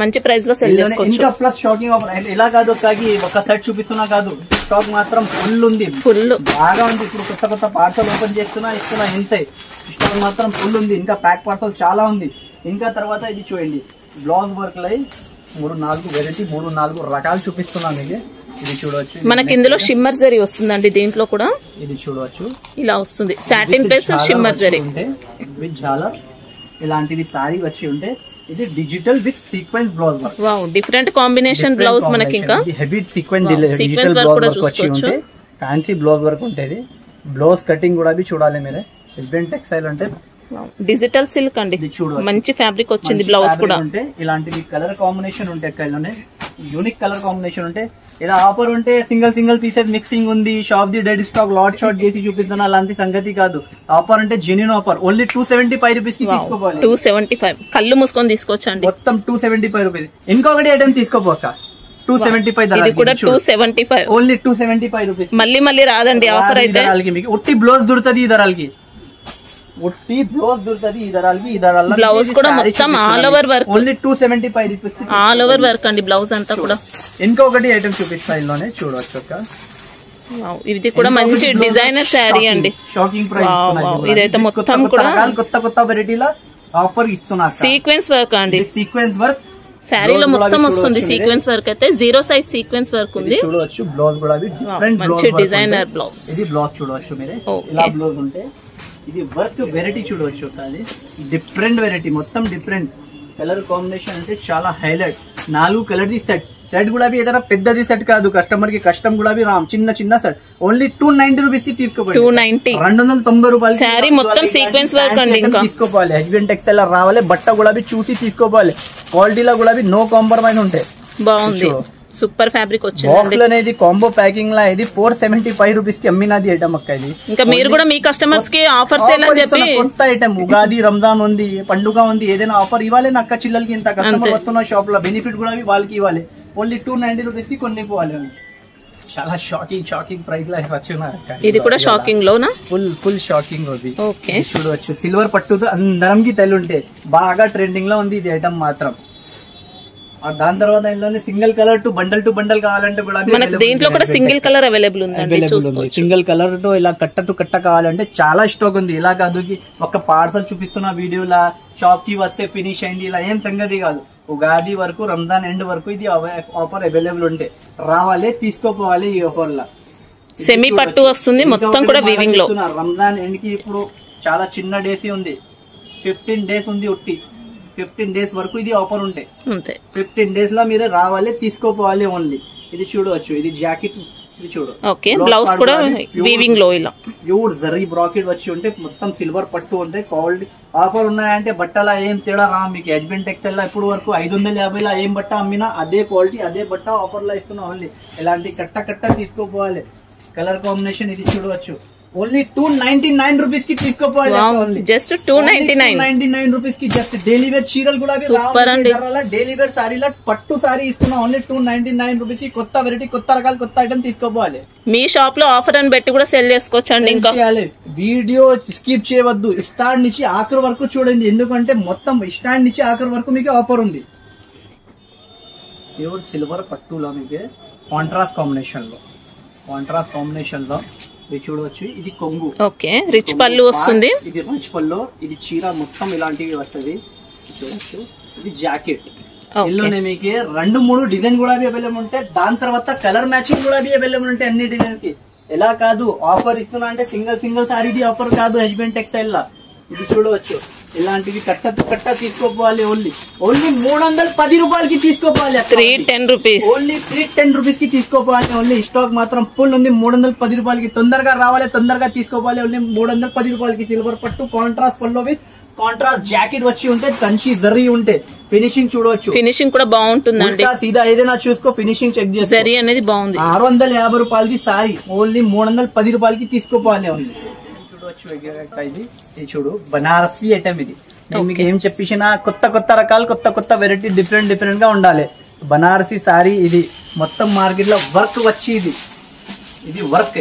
మంచి ప్రైస్ లో సెల్ చేసుకోవచ్చు. ఇంకా ప్లస్ షాకింగ్ ఆఫర్ ఇలా కాదు, ఒక సెట్ చూపిస్తున్నా కాదు, స్టాక్ మాత్రం ఫుల్ ఉంది, ఫుల్ బాగా ఉంది. ఇప్పుడు కొత్త పార్సల్ ఓపెన్ చేస్తున్నా ఇస్తున్నా ఇంతే. స్టాక్ మాత్రం ఫుల్ ఉంది. ఇంకా ప్యాక్ పార్సల్ చాలా ఉంది. ఇంకా తర్వాత ఇది చూడండి బ్లౌజ్ వర్క్ లై 3-4 వెరైటీ 3-4 రకాలు చూపిస్తున్నా మీకు. ఇది చూడవచ్చు. మనకి ఇందులో షిమ్మర్ జరీ వస్తుందండి. దీంట్లో కూడా ఇది చూడవచ్చు ఇలా వస్తుంది. Satin plus shimmer zari with jhalar ఇలాంటివి సారీ వచ్చి ఉంటే ఇది digital with sequence blouse work. Wow, different combination blouse. మనకి ఇంకా హెవీ సీక్వెన్స్ బ్లౌజ్ వర్క్ వచ్చి ఉంటే ఫ్యాన్సీ బ్లౌజ్ వర్క్ ఉంటుంది. బ్లౌజ్ కటింగ్ కూడా చూడాలి మీరే. హెజ్బెండ్ టెక్స్టైల్ అంటే డిజిటల్ సిల్క్ అండి, మంచి ఫ్యాబ్రిక్ వచ్చింది. బ్లౌజ్ కూడా ఉంటే ఇలాంటివి కలర్ కాంబినేషన్ ఉంటే ఎక్కడనే యూనిక్ కలర్ కాంబినేషన్ ఉంటే ఇలా ఆఫర్ ఉంటే సింగిల్ పీసెస్ మిక్సింగ్ ఉంది, shop the dead stock lot shot చేసి చూపిస్తున్నా అలాంటి సంగతి కాదు. ఆఫర్ అంటే జెన్యూన్ ఆఫర్. ఓన్లీ 275 రూపీస్ కి తీసుకోవాలి. 275 కళ్ళు మూసుకొని తీసుకోవచ్చండి. మొత్తం 275 రూపీస్. ఇంకొకటి ఐటమ్ తీసుకోపోక 275. ఇది కూడా 275, ఓన్లీ 275 రూపీస్. మళ్ళీ రాదండి ఆఫర్ అయితే. మీకు ఉట్టి బ్లౌజ్ దొరుకుతుంది ఈ ధరలకి. ఉట్టి బ్లౌజ్ దొరుకుతుంది ఈ ధరలకి. ఈ ధరల బ్లౌజ్ కూడా మొత్తం all over work. Only 275 rupees all over work అండి బ్లౌజ్ అంతా కూడా. ఇంకొకటి ఐటమ్ చూపిస్తా ఇందులోనే చూడవచ్చు. ఇది కూడా మంచి డిజైనర్ శారీ అండి. Shocking price. ఇదైతే మొత్తం కూడా కొత్త వెరైటీల ఆఫర్ ఇస్తున్నా. సీక్వెన్స్ వర్క్ అండి. సీక్వెన్స్ వర్క్ శారీలో మొత్తం వస్తుంది. సీక్వెన్స్ వర్క్ అయితే 0 సైజ్ సీక్వెన్స్ వర్క్ ఉంది. చూడవచ్చు బ్లౌజ్ కూడా మంచి డిజైనర్ బ్లౌజ్. ఇది బ్లౌజ్ చూడవచ్చు మీరే. ఇలా బ్లౌజ్ ఉంటే ఇది వర్క్ వెరైటీ చూడవచ్చు. అది డిఫరెంట్ వెరైటీ, మొత్తం డిఫరెంట్ కలర్ కాంబినేషన్ అంటే చాలా హైలైట్. 4 కలర్ ది సెట్ కూడా ఏదైనా పెద్దది సెట్ కాదు. కస్టమర్ కి కష్టం కూడా రామ్. చిన్న సెట్ ఓన్లీ 290 రూపీస్ కి తీసుకోవాలి. 290 రూపాయలు. శారీ మొత్తం సీక్వెన్స్ వర్క్ అండి. ఇంకా తీసుకోవాలి. హెజ్బెండ్ టెక్స్టైల్ రావాలి. బట్ట కూడా చూసి తీసుకోవాలి. క్వాలిటీలో కూడా నో కాంప్రమైజ్ ఉంటాయి. బాగుంది, సూపర్ ఫ్యాబ్రిక్ వచ్చింది. అనేది కాంబో ప్యాకింగ్ లా ఇది 475 రూపీస్ కి అమ్మినది ఐటమ్ అక్క. ఇది ఇంకా మీరు కూడా మీ కస్టమర్స్ కి ఆఫర్ సేల్ అని చెప్పి కొత్త ఐటమ్. ఉగాది రంజాన్ ఉంది, పండుగ ఉంది, ఏదైనా ఆఫర్ ఇవ్వాలి. అక్క చిల్లలకి ఇంత కస్టమర్ వస్తున్న షాప్ లో బెనిఫిట్ కూడా వాళ్ళకి ఇవ్వాలి. ఓన్లీ 290 రూపీస్ కి కొన్ని పోవాలి. చాలా షాకింగ్ ప్రైస్ లో వచ్చినారు. ఇది కూడా షాకింగ్ లోనా? ఫుల్ షాకింగ్ ఉంది. ఓకే, చూడవచ్చు. సిల్వర్ పట్టుతో అందరంకి తెల్లుంటే బాగా ట్రెండింగ్ లో ఉంది ఇది ఐటమ్ మాత్రం. దాని తర్వాత ఇందులోనే సింగిల్ కలర్ టు బండల్ కావాలంటే కూడా మనకి దీంట్లో కూడా సింగిల్ కలర్ అవైలబుల్ ఉందండి. సింగిల్ కలర్ తో ఇలా కట్ట కావాలంటే చాలా స్టాక్ ఉంది. ఇలా కాదు ఒక పార్సల్ చూపిస్తున్న వీడియోలా షాప్ కి వస్తే ఫినిష్ అయింది ఇలా ఏం సంగతి కాదు. ఉగాది వరకు రంజాన్ ఎండ్ వరకు ఇది ఆఫర్ అవైలబుల్ ఉంటే రావాలి, తీసుకోపోవాలి. ఈ ఆఫర్ లా సెమీ పట్టు వస్తుంది, మొత్తం కూడా వీవింగ్ లో. రంజాన్ ఎండ్ కి ఇప్పుడు చాలా చిన్న డేస్ ఉంది, 15 డేస్ ఉంది. 15 డేస్ వరకు ఇది ఆఫర్ ఉంటాయి. 15 డేస్ లో మీరు రావాలి, తీసుకోపోవాలి ఓన్లీ. ఇది చూడవచ్చు. ఇది జాకెట్. ఇది చూడు. ఓకే, బ్లౌజ్ కూడా వీవింగ్ లో ఇలా ప్యూర్ జరీ బ్రాకెట్ వచ్చి ఉంటే మొత్తం సిల్వర్ పట్టు ఉంటే క్వాలిటీ ఆఫర్ ఉన్నాయంటే బట్టల ఏం తేడా రా మీకు. హెజ్బెండ్ టెక్స్టైల్ లా ఇప్పుడు వరకు 550 లా ఏం బట్ట అమ్మినా అదే క్వాలిటీ అదే బట్ట ఆఫర్ లా ఇస్తున్నా ఓన్లీ. ఇలాంటి కట్ట తీసుకోపోవాలి. కలర్ కాంబినేషన్ ఇది చూడవచ్చు. ఓన్లీ 299 రూపీస్ కి తీసుకోపోవాలి. జస్ట్ 299 రూపీస్ కి జస్ట్ డైలీ వేర్ చీరలు కూడా డైలీ వేర్ సారీలా పట్టు సారీ ఇస్తున్నా ఓన్లీ 299 రూపీస్ కి. కొత్త వెరైటీ, కొత్త రకాలు, కొత్త ఐటమ్ తీసుకోపోవాలి. మీ షాప్ లో ఆఫర్ అని పెట్టి కూడా సెల్ చేసుకోవచ్చండి. ఇంకా వీడియో స్కిప్ చేయవద్దు. స్టార్ట్ నుంచి ఆఖరి వరకు చూడండి. ఎందుకంటే మొత్తం స్టాండ్ నుంచి ఆఖరి వరకు మీకు ఆఫర్ ఉంది. ప్యూర్ సిల్వర్ పట్టులో మీకు కాంట్రాస్ట్ కాంబినేషన్ లో ఇది చూడవచ్చు. ఇది కొంగు. ఓకే, రిచ్ పళ్ళు వస్తుంది. ఇది రిచ్ పళ్ళు. ఇది చీర మొత్తం ఇలాంటివి వస్తుంది చూడవచ్చు. ఇది జాకెట్. ఇందులోనే మీకు 2-3 డిజైన్ కూడా అవైలబుల్ ఉంటాయి. దాని తర్వాత కలర్ మ్యాచింగ్ కూడా అవైలబుల్ ఉంటాయి అన్ని డిజైన్ కి. ఎలా కాదు ఆఫర్ ఇస్తున్నా అంటే సింగిల్ సారీది ఆఫర్ కాదు హస్బెండ్ టెక్స్టైల్ లా. ఇది చూడవచ్చు. ఇలాంటివి కట్ట తీసుకోపోవాలి. ఓన్లీ 310 రూపాయలకి తీసుకోపోవాలి. 310 రూపీస్. ఓన్లీ 310 రూపీస్ కి తీసుకోపోవాలి. ఓన్లీ స్టాక్ మాత్రం ఫుల్ ఉంది. 310 రూపాయలకి తొందరగా రావాలి, తొందరగా తీసుకోవాలి. ఓన్లీ 310 రూపాయలకి సిల్వర్ పట్టు కాంట్రాస్ట్ పళ్ళు కాంట్రాస్ట్ జాకెట్ వచ్చి ఉంటే కంచి జరీ ఉంటే ఫినిషింగ్ చూడవచ్చు. ఫినిషింగ్ కూడా బాగుంటుందండి. సీదా ఏదైనా చూసుకో ఫినిషింగ్ చెక్ చేసి. జరీ అనేది బాగుంది. 650 రూపాయలది సారీ ఓన్లీ 310 రూపాయలకి తీసుకోపోవాలి. ఓన్లీ చూడవచ్చు. ఇది చూడు బనారసి ఐటమ్. ఇది నేను మీకు ఏం చెప్పేసినా కొత్త రకాలు కొత్త వెరైటీ డిఫరెంట్ గా ఉండాలి. బనారసి సారీ ఇది మొత్తం మార్కెట్ లో వర్క్ వచ్చి ఇది వర్క్.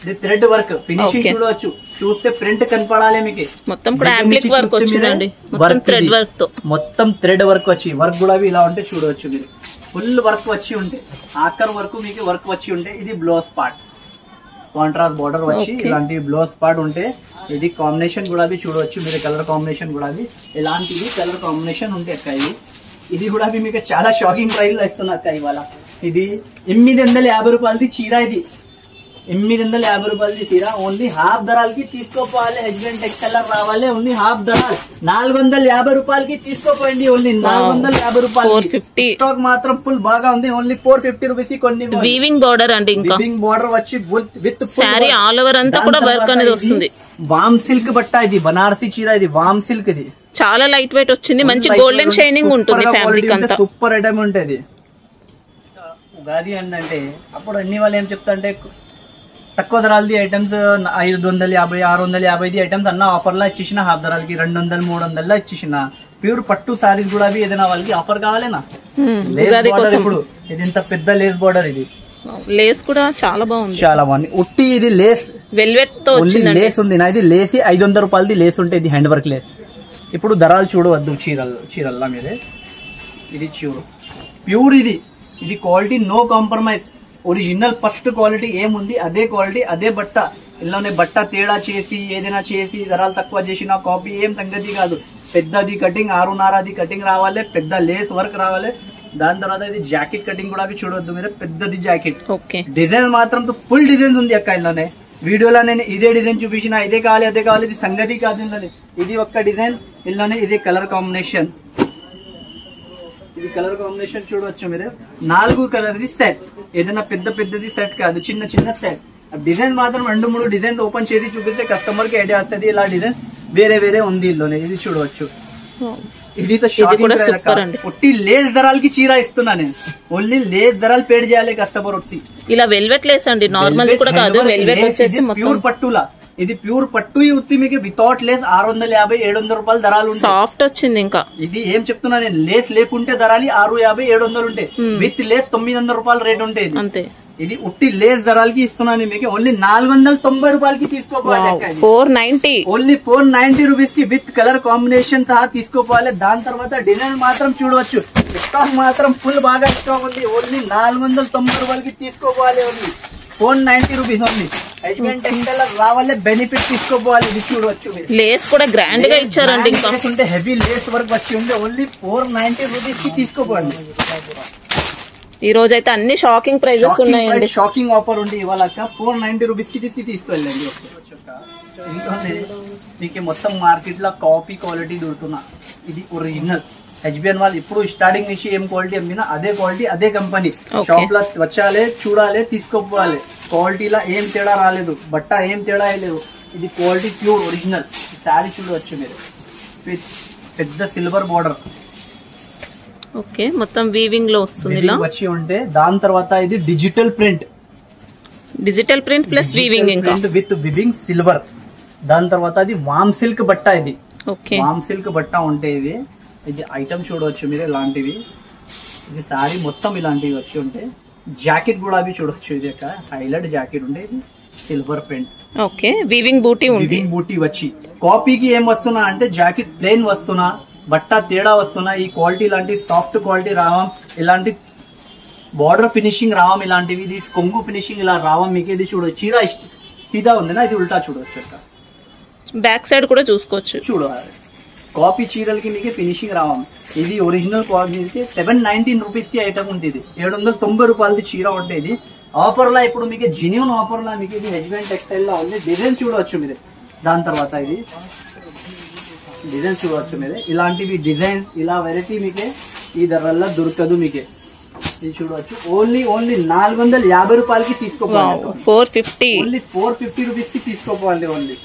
ఇది థ్రెడ్ వర్క్. ఫినిషింగ్ చూడవచ్చు. చూస్తే ప్రింట్ కనపడాలి మీకు. మొత్తం వర్క్ వచ్చిందండి. మొత్తం థ్రెడ్ వర్క్ వచ్చి వర్క్ కూడా ఇలా ఉంటే చూడవచ్చు మీరు. ఫుల్ వర్క్ వచ్చి ఉంటే ఆఖర్ వరకు మీకు వర్క్ వచ్చి ఉంటే ఇది బ్లౌజ్ పార్ట్ కాంట్రాస్ట్ బోర్డర్ వచ్చి ఇలాంటి బ్లౌజ్ పార్ట్ ఉంటే ఇది కాంబినేషన్ కూడా చూడవచ్చు మీరు. కలర్ కాంబినేషన్ కూడా ఇలాంటిది కలర్ కాంబినేషన్ ఉంటే అక్క ఇది కూడా మీకు చాలా షాకింగ్ ప్రైస్ లో ఇస్తున్నా అక్క ఇవాళ. ఇది 850 రూపాయలది చీర. ఇది 850 రూపాయలది చీర. ఓన్లీ హాఫ్ ధరాలకి తీసుకోపోవాలి. హస్బెండ్ టెక్స్టైల్ రావాలి. ఓన్లీ హాఫ్ ధరాలు 450 రూపాయలకి తీసుకోపోయింది. ఓన్లీ 450 రూపాయలు. స్టాక్ మాత్రం ఫుల్ బాగా ఉంది. Only 450 rupees. కొన్ని వీవింగ్ బోర్డర్ అండి. ఇంకా వీవింగ్ బోర్డర్ వచ్చి విత్ సారీ ఆల్ ఓవర్ అంతా కూడా వర్క్ అనేది వస్తుంది. వామ్ సిల్క్ బట్ట. ఇది బనారసి చీర. ఇది వామ్ సిల్క్. ఇది చాలా లైట్ వెయిట్ వచ్చింది. మంచి గోల్డెన్ షైనింగ్ ఉంటుంది. ఫ్యాబ్రిక్ అంతా సూపర్ ఐటమ్ ఉంటుంది. ఉగాది అంటే అప్పుడు అన్ని వాళ్ళు ఏం చెప్తా అంటే తక్కువ ధరలది ఐటమ్స్ 550 650 ఐటమ్స్ అన్న ఆఫర్ లా ఇచ్చేసిన. హాఫ్ ధరలకి 200 300 ఇచ్చేసిన. ప్యూర్ పట్టు సారీస్ కూడా ఏదైనా వాళ్ళకి ఆఫర్ కావాలేనా. ఇప్పుడు ఇది ఇంత పెద్ద లేస్ బోర్డర్. ఇది లేస్ కూడా చాలా బాగుంది. చాలా బాగుంది. ఉట్టి ఇది లేస్ వెల్వెట్ తో లేస్ ఉంది. నా ఇది లేసి 500 రూపాయలది లేస్ ఉంటే ఇది హ్యాండ్ వర్క్ లేస్. ఇప్పుడు ధరలు చూడవద్దు చీరల్లా మీదే. ఇది ప్యూర్. ఇది quality no compromise. Original first quality ఏముంది అదే క్వాలిటీ అదే బట్ట. ఇలానే బట్ట తేడా చేసి ఏదైనా చేసి ధరలు తక్కువ చేసిన కాపీ ఏం సంగతి కాదు. పెద్దది కటింగ్ 6.5 కటింగ్ రావాలి. పెద్ద లేస్ వర్క్ రావాలి. దాని తర్వాత ఇది జాకెట్ కటింగ్ కూడా చూడొద్దు మీరు. పెద్దది జాకెట్. డిజైన్ మాత్రం ఫుల్ డిజైన్ ఉంది అక్క. ఇలానే వీడియోలో నేను ఇదే డిజైన్ చూపించిన. ఇదే కావాలి అదే కావాలి ఇది సంగతి కాదు. ఇది ఒక్క డిజైన్. ఇలానే ఇది కలర్ కాంబినేషన్. ఇది కలర్ కాంబినేషన్ చూడవచ్చు మీరు. 4 కలర్ సెట్. ఏదైనా పెద్దది సెట్ కాదు. చిన్న సెట్. డిజైన్ మాత్రం 2-3 డిజైన్ ఓపెన్ చేసి చూపిస్తే కస్టమర్ కి ఐడియా వస్తుంది. ఇలా డిజైన్ వేరే ఉంది ఇందులోనే. ఇది చూడవచ్చు. ఇది ఒట్టి లేస్ ధరలకి చీర ఇస్తున్నా నేను. ఓన్లీ లేస్ ధరలు పేడ్ చేయాలి కస్టమర్. ఒట్టి ఇలా వెల్వెట్ లేస్ అండి. నార్మల్ కూడా కాదు. వెల్వెట్ వచ్చేసి ప్యూర్ పట్టులా. ఇది ప్యూర్ పట్టు ఉత్తి మీకు వితౌట్ లేస్ 650 700 రూపాయలు ధరలు. సాఫ్ట్ వచ్చింది. ఇంకా ఇది ఏం చెప్తున్నా నేను. లేస్ లేకుంటే ధరలు 650 700 ఉంటాయి. విత్ లేస్ 900 రూపాయలు రేట్ ఉంటాయి. అంతే. ఇది ఉట్టి లేస్ ధరలకి ఇస్తున్నాను మీకు. ఓన్లీ 490 రూపాయలకి తీసుకోవాలి. 490 ఓన్లీ 490 రూపీస్ కి విత్ కలర్ కాంబినేషన్ సహా తీసుకోవాలి. దాని తర్వాత డిజైన్ మాత్రం చూడవచ్చు. స్టాక్ మాత్రం ఫుల్ బాగా స్టాక్ ఉంది. ఓన్లీ 490 రూపాయలకి తీసుకోవాలి. Only 490 rupees. Only husband textile రావాలి. బెనిఫిట్ తీసుకోవాలి. ఇది చూడవచ్చు. లేస్ కూడా గ్రాండ్ గా ఇచ్చారండి. ఇంకా హెవీ లేస్ వర్క్ వచ్చి ఉంటే ఓన్లీ 490 రూపీస్ కి తీసుకోవాలి. ఈ రోజు అయితే అన్ని షాకింగ్ ప్రైజెస్ ఉన్నాయండి. షాకింగ్ ఆఫర్ ఉంది ఇవాళ. 490 రూపీస్ కి తీసుకెళ్ళండి. మీకు మొత్తం మార్కెట్ లో కాపీ క్వాలిటీ దొరుకుతున్నా. ఇది ఒరిజినల్ హెచ్బిఎన్ వాళ్ళు ఇప్పుడు స్టార్టింగ్ నుంచి ఏం క్వాలిటీ అమ్మినా అదే క్వాలిటీ అదే కంపెనీ. షాప్ లో వచ్చాలి చూడాలి తీసుకోవాలి. క్వాలిటీలో ఏం తేడా రాలేదు. బట్ట ఏం తేడా లేదు. ఇది క్వాలిటీ ప్యూర్ ఒరిజినల్. శారీ చూడవచ్చు మీరు. పెద్ద సిల్వర్ బోర్డర్. ఓకే, మొత్తం వీవింగ్ లో వస్తుంది వచ్చి ఉంటే. దాని తర్వాత ఇది డిజిటల్ ప్రింట్ ప్లస్ వీవింగ్ ఇంకా విత్ వివింగ్ సిల్వర్. దాని తర్వాత అది వామ్ సిల్క్ బట్ట. ఇది వామ్ సిల్క్ బట్ట ఉంటే ఇది ఐటమ్ చూడవచ్చు మీరు. ఇలాంటివి ఇది సారీ మొత్తం ఇలాంటివి వచ్చి ఉంటే. జాకెట్ కూడా అవి చూడవచ్చు. ఇది ఒక హైలైట్ జాకెట్ ఉంటే. ఇది సిల్వర్ ప్రింట్. ఓకే, వీవింగ్ బూటీ ఉంది. వీవింగ్ బూటీ వచ్చి కాపీకి ఏం వస్తున్నా అంటే జాకెట్ ప్లెయిన్ వస్తున్నా, బట్ట తేడా వస్తున్నా. ఈ క్వాలిటీ లాంటి సాఫ్ట్ క్వాలిటీ రావడం. ఇలాంటి బార్డర్ ఫినిషింగ్ రావం ఇలాంటివి, ఇది కొంగు ఫినిషింగ్ ఇలా రావం మీకు. ఇది చూడొచ్చు చీర సీదా ఉంది నా, ఇది ఉల్టా చూడవచ్చు. బ్యాక్ సైడ్ కూడా చూసుకోవచ్చు. చూడాలి కాపీ చీరలకి మీకు ఫినిషింగ్ రావం. ఇది ఒరిజినల్ క్వాలిటీ 719 రూపీస్ కి ఐటమ్ ఉంది. ఇది 790 రూపాయలది చీర ఉంటే ఇది ఆఫర్ లా ఇప్పుడు మీకు జెన్యూన్ ఆఫర్ లా మీకు ఇది హెజ్బెండ్ టెక్స్టైల్ లా ఉంది. డిజైన్ చూడవచ్చు మీరు. దాని తర్వాత ఇది డిజైన్ చూడవచ్చు మీరు. ఇలాంటివి డిజైన్ ఇలా వెరైటీ మీకే ఈ ధరల్లో దొరకదు మీకే. ఇది చూడవచ్చు ఓన్లీ 450 రూపాయలకి తీసుకోవాలి. 450 ఓన్లీ 450 రూపీస్ కి తీసుకోవాలి. ఓన్లీ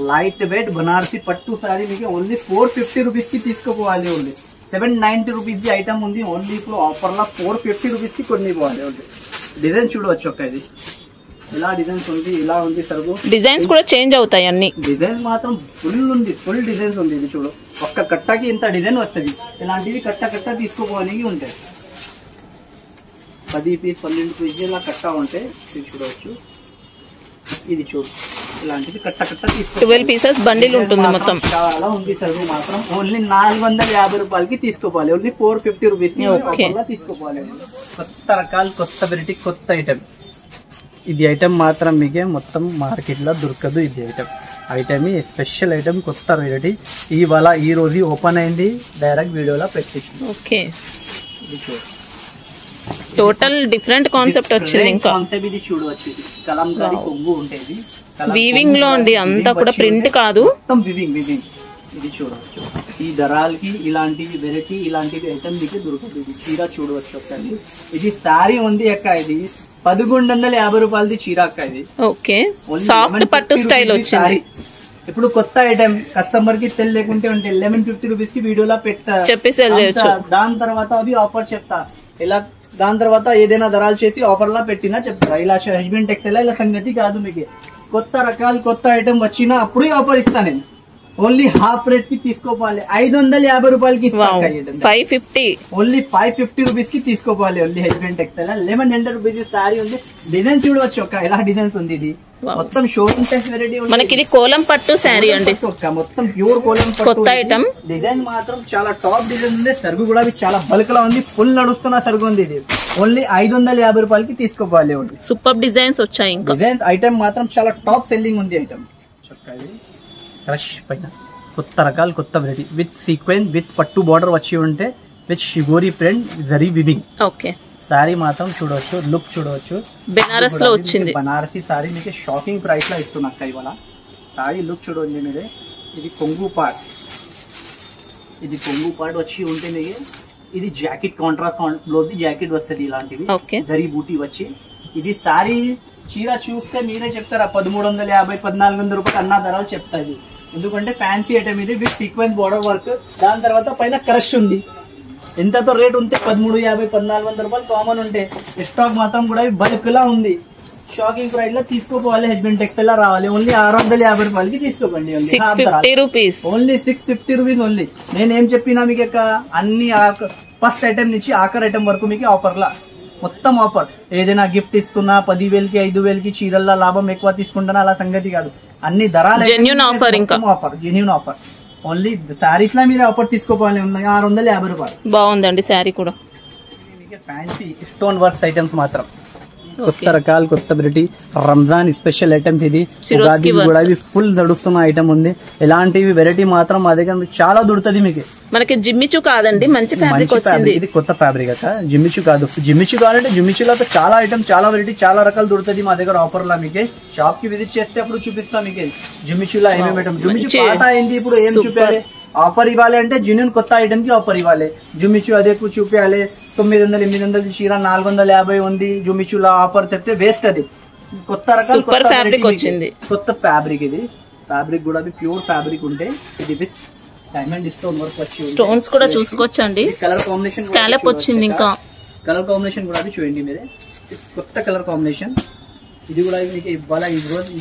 లైట్ వెయిట్ బనారసి పట్టు సారీ మీకు ఓన్లీ 450 రూపీస్ కి తీసుకోవాలి. ఓన్లీ 790 రూపీస్ ది ఐటమ్ ఉంది. ఓన్లీ ఇప్పుడు ఆఫర్ లా 450 రూపీస్ కి కొన్ని పోవాలి. ఓన్లీ డిజైన్ చూడవచ్చు ఒక ఇది ఇలా డిజైన్స్ ఉంది, ఇలా ఉంది సరుకు. డిజైన్స్ కూడా చేంజ్ అవుతాయి అన్ని. డిజైన్స్ మాత్రం ఫుల్ ఉంది, ఫుల్ డిజైన్స్ ఉంది. ఇది చూడు ఒక్క కట్టకి ఇంత డిజైన్ వస్తుంది. ఇలాంటివి కట్ట తీసుకోపోవడానికి ఉంటాయి. 10 పీస్ 12 పీస్ ఇలా కట్ట ఉంటే ఇది చూడవచ్చు. ఇది చూడు ఇలాంటిది కట్ట తీసుకో. 12 పీసెస్ బండిల్ ఉంటుంది మొత్తం. చాలా ఉంది సరుకు మాత్రం. ఓన్లీ 450 రూపాయలకి తీసుకోవాలి. ఓన్లీ 450 రూపీస్ తీసుకోవాలి. కొత్త రకాలు, కొత్త వెరైటీ, కొత్త ఐటమ్. ఇది ఐటమ్ మాత్రం మీకే మొత్తం మార్కెట్ లో దొరకదు. ఇది ఐటమ్ స్పెషల్ ఐటమ్, కొత్త వెరైటీ. ఇవాళ ఈ రోజు ఓపెన్ అయింది, డైరెక్ట్ వీడియోలో పెట్టేసి. ఓకే టోటల్ డిఫరెంట్ కాన్సెప్ట్ వచ్చింది. ఇంకా ఇది చూడవచ్చు. ఇది కలంకారీ కొంగు ఉంటుంది. వీవింగ్ లో ఉంది అంతా కూడా, ప్రింట్ కాదు మొత్తం వీవింగ్. ఇది చూడవచ్చు. ఈ ధరాలకి ఇలాంటి వెరైటీ, ఇలాంటి ఐటమ్ మీకు దొరకదు. ఇది చీర చూడవచ్చు ఒకసారి. ఇది సారీ ఉంది అక్క. ఇది 1150 రూపాయలది చీర అక్క. ఇది ఓకే సాఫ్ట్ పట్టు స్టైల్ వచ్చింది. ఇప్పుడు కొత్త ఐటమ్ కస్టమర్ కి తెలియకుంటే ఉంటే 1150 రూపీస్ కి వీడియోలో పెట్టా చెప్పి సేల్ చేయొచ్చు. దాని తర్వాత అవి ఆఫర్ చెప్తా. ఇలా దాని తర్వాత ఏదైనా ధరలు చేసి ఆఫర్ లా పెట్టినా చెప్తారా. ఇలా హెజ్బెండ్ టెక్స్టైల్ ఇలా సంగతి కాదు. మీకు కొత్త రకాలు, కొత్త ఐటమ్ వచ్చినా అప్పుడే ఆఫర్ ఇస్తా నేను. ఓన్లీ హాఫ్ రేట్ కి తీసుకోవాలి. 550 రూపాయలకి 550 ఓన్లీ 550 రూపీస్ కి తీసుకోవాలి. ఓన్లీ హెజ్బెండ్ టెక్స్టైల్ 1100 రూపీస్ సారీ ఉంది. డిజైన్ చూడవచ్చు ఒక ఇలా డిజైన్స్ ఉంది. ఇది మొత్తం షోరూమ్ టెక్స్ వెరైటీ. మనకి ఇది కోలం పట్టు శారీ అండి, మొత్తం ప్యూర్ కోలం పట్టు. కొత్త ఐటమ్. డిజైన్ మాత్రం చాలా టాప్ డిజైన్ ఉంది. సరుగు కూడా చాలా బల్క్ లా ఉంది. ఫుల్ నడుస్తున్న సరుగు ఉంది. ఇది ఓన్లీ 550 రూపాయలకి తీసుకోవాలి. ఓన్లీ సూపర్ డిజైన్స్ వచ్చాయి. ఇంకా డిజైన్స్ ఐటమ్ మాత్రం చాలా టాప్ సెల్లింగ్ ఉంది. ఐటమ్ క్రష్ పైన కొత్త రకాలు, కొత్త వెరైటీ విత్ సీక్వెన్స్, విత్ పట్టు బార్డర్ వచ్చి ఉంటే, with shibori print, zari weaving. Okay sari మాత్రం చూడవచ్చు, లుక్ చూడవచ్చు. బెనారస్ లో వచ్చింది. బనారసి సారీ మీకు షాకింగ్ ప్రైస్ లో ఇస్తున్నా అక్క. ఇవాళ సారీ లుక్ చూడండి మీరే. ఇది కొంగు పార్ట్. ఇది కొంగు పార్ట్ వచ్చి ఉంటే మీకు ఇది జాకెట్ కాంట్రాస్ట్ బ్లౌజ్ జాకెట్ వస్తుంది. ఇలాంటివి జరీ బూటీ వచ్చి. ఇది సారీ చీర చూస్తే మీరే చెప్తారా 1350 1400 రూపాయలు అన్న ధరలు చెప్తాయి. ఎందుకంటే ఫ్యాన్సీ ఐటమ్ ఇది విత్ సీక్వెన్స్ బార్డర్ వర్క్. దాని తర్వాత పైన క్రష్ ఉంది. ఎంతతో రేట్ ఉంటే 1350 1400 రూపాయలు కామన్ ఉంటే, స్టాక్ మాత్రం కూడా బల్క్ లా ఉంది. షాకింగ్ ప్రైస్ లో తీసుకోపోవాలి. హెజ్బెండ్ టెక్స్టైల్ రావాలి. ఓన్లీ 650 రూపాయలకి తీసుకోకండి. Only 650 rupees. ఓన్లీ నేనేం చెప్పినా మీకు అన్ని ఫస్ట్ ఐటమ్ నుంచి ఆఖరి ఐటమ్ వరకు మీకు ఆఫర్ లా మొత్తం ఆఫర్. ఏదైనా గిఫ్ట్ ఇస్తున్నా 10,000కి 5,000కి చీరల్లో లాభం ఎక్కువ తీసుకుంటున్నా అలా సంగతి కాదు. అన్ని ధరలు జెన్యూన్ ఆఫర్. ఇంకా జెన్యూన్ ఆఫర్. ఓన్లీ శారీస్ లా మీరు ఆఫర్ తీసుకోవాలి. 650 రూపాయలు. బాగుందండి శారీ కూడా. ఫ్యాన్సీ స్టోన్ వర్క్స్ ఐటమ్స్ మాత్రం కొత్త రకాలు, కొత్త వెరైటీ. Ramzan special items. ఇది ఉగాది కూడా ఫుల్ నడుస్తున్న ఐటమ్ ఉంది. ఇలాంటివి వెరైటీ మాత్రం మా దగ్గర చాలా దొరుకుతుంది మీకు. మనకి జిమ్మిచు కాదండి, మంచి ఫ్యాబ్రిక్ వచ్చింది. ఇది కొత్త ఫ్యాబ్రిక్ అక్క. జిమ్మిచు కాదు. జిమ్మిచు కావాలంటే జిమ్మిచులో చాలా ఐటమ్, చాలా వెరైటీ, చాలా రకాలు దొరుకుతుంది మా దగ్గర ఆఫర్ లా. మీకు షాప్ కి విజిట్ చేస్తే అప్పుడు చూపిస్తాం మీకు జిమ్మిచులో ఏమేమి ఐటమ్. జిమ్మిచు పాత అయింది, ఇప్పుడు ఏం చూపించాలి. ఆఫర్ ఇవ్వాలి అంటే జెన్యూన్ కొత్త ఐటమ్ కి ఆఫర్ ఇవ్వాలి. జిమ్మిచు అదే చూపించాలి. 900 800 చీర 450 ఉంది. జిమ్మిచులో ఆఫర్ చెప్తే వేస్ట్. అది కొత్త రకాల ఫ్యాబ్రిక్ వచ్చింది. కొత్త ఫ్యాబ్రిక్. ఇది ఫ్యాబ్రిక్ కూడా ప్యూర్ ఫ్యాబ్రిక్ ఉంటే, ఇది విత్ డైమండ్ స్టోన్ వర్క్ వచ్చి స్టోన్స్ కూడా చూసుకోవచ్చండి. కలర్ కాంబినేషన్ స్కాలప్ వచ్చింది. ఇంకా కలర్ కాంబినేషన్ కూడా చూడండి మీరే. కొత్త కలర్ కాంబినేషన్. ఇది కూడా మీకు ఇవాళ ఈ రోజు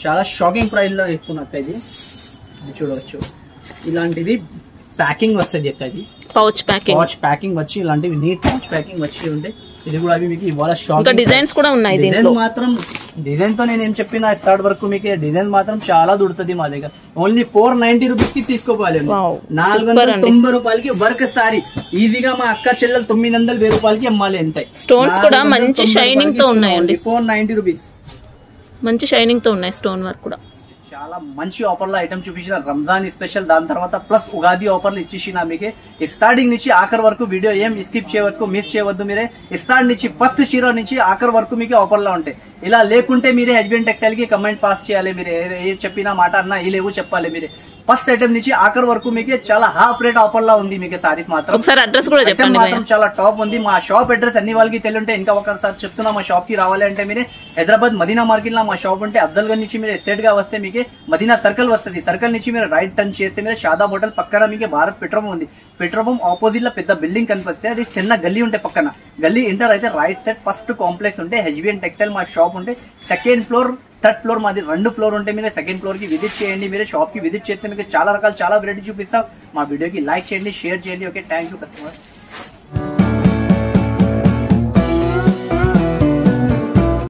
చాలా షాకింగ్ ప్రైస్ లో ఇస్తున్నట్టు. ఇది చూడవచ్చు. ఇలాంటివి ప్యాకింగ్ వస్తుంది అక్క. ఇది పౌచ్ ప్యాకింగ్ వచ్చి ఇలాంటివి నీట్ పౌచ్ ప్యాకింగ్ వచ్చి ఉంటే, ఇది కూడా అవి మీకు ఇవాళ షాకింగ్. డిజైన్స్ కూడా ఉన్నాయి. డిజైన్ మాత్రం డిజైన్ తో నేను ఏం చెప్పిన స్టార్ట్ వరకు మీకు డిజైన్ మాత్రం చాలా దొరుకుతుంది మా దగ్గర. ఓన్లీ 490 రూపీస్ కి తీసుకోవాలి. Wow. 490 రూపాయలకి వర్క్ సారీ ఈజీగా మా అక్క చెల్లెలు 900 రూపాయలకి అమ్మాలి. ఎంత స్టోన్స్ కూడా మంచి షైనింగ్ తో ఉన్నాయండి. 490 రూపీస్ మంచి షైనింగ్ తో ఉన్నాయి. స్టోన్ వర్క్ కూడా చాలా మంచి ఆఫర్లో ఐటమ్ చూపించిన. రంజాన్ స్పెషల్, దాని తర్వాత ప్లస్ ఉగాది ఆఫర్లు ఇచ్చేసిన మీకు. స్టార్టింగ్ నుంచి ఆఖరి వరకు వీడియో ఏం స్కిప్ చేయవద్దు, మిస్ చేయవద్దు. మీరే స్టార్ట్ నుంచి ఫస్ట్ చీర నుంచి ఆఖరి వరకు మీకు ఆఫర్లో ఉంటాయి. ఇలా లేకుంటే మీరే హస్బెండ్ టెక్స్టైల్ కి కమెంట్ పాస్ చేయాలి. మీరు ఏ చెప్పిన మాట అన్నా ఈ లేవు చెప్పాలి. మీరే ఫస్ట్ ఐటమ్ నుంచి ఆఖరి వరకు మీకు చాలా హాఫ్ రేట్ ఆఫర్ లా ఉంది మీకు సారీస్ మాత్రం. ఒకసారి అడ్రస్ కూడా చెప్పండి. మాత్రం చాలా టాప్ ఉంది. మా షాప్ అడ్రస్ అన్ని వాళ్ళకి తెలియంటే ఇంకా ఒకసారి చెప్తున్నా. మా షాప్ కి రావాలి అంటే మీరే హైదరాబాద్ మదీనా మార్కెట్ లో మా షాప్ ఉంటే అఫ్జల్ గంజ్ నుంచి మీరు స్ట్రేట్ గా వస్తే మీకు మదీనా సర్కిల్ వస్తుంది. సర్కిల్ నుంచి మీరు రైట్ టర్న్ చేస్తే మీరు షాదాబ్ హోటల్ పక్కన మీకు భారత్ పెట్రోల్ పంప్ ఉంది. పెట్రోల్ పంప్ ఆపోజిట్ లో పెద్ద బిల్డింగ్ కనిపిస్తే అది చిన్న గల్లీ ఉంటే పక్కన గల్లీ ఎంటర్ అయితే రైట్ సైడ్ ఫస్ట్ కాంప్లెక్స్ ఉంటే హెచ్బిఎన్ టెక్స్టైల్ మా షాప్ ఉంటే. సెకండ్ ఫ్లోర్ థర్డ్ ఫ్లోర్ మాది 2 ఫ్లోర్ ఉంటే మీరు సెకండ్ ఫ్లోర్ కి విజిట్ చేయండి. మీరు షాప్ కి విజిట్ చేస్తే మీకు చాలా రకాలు చాలా వెరైటీ చూపిస్తాం. మా వీడియోకి లైక్ చేయండి, షేర్ చేయండి. Okay, thank you customer.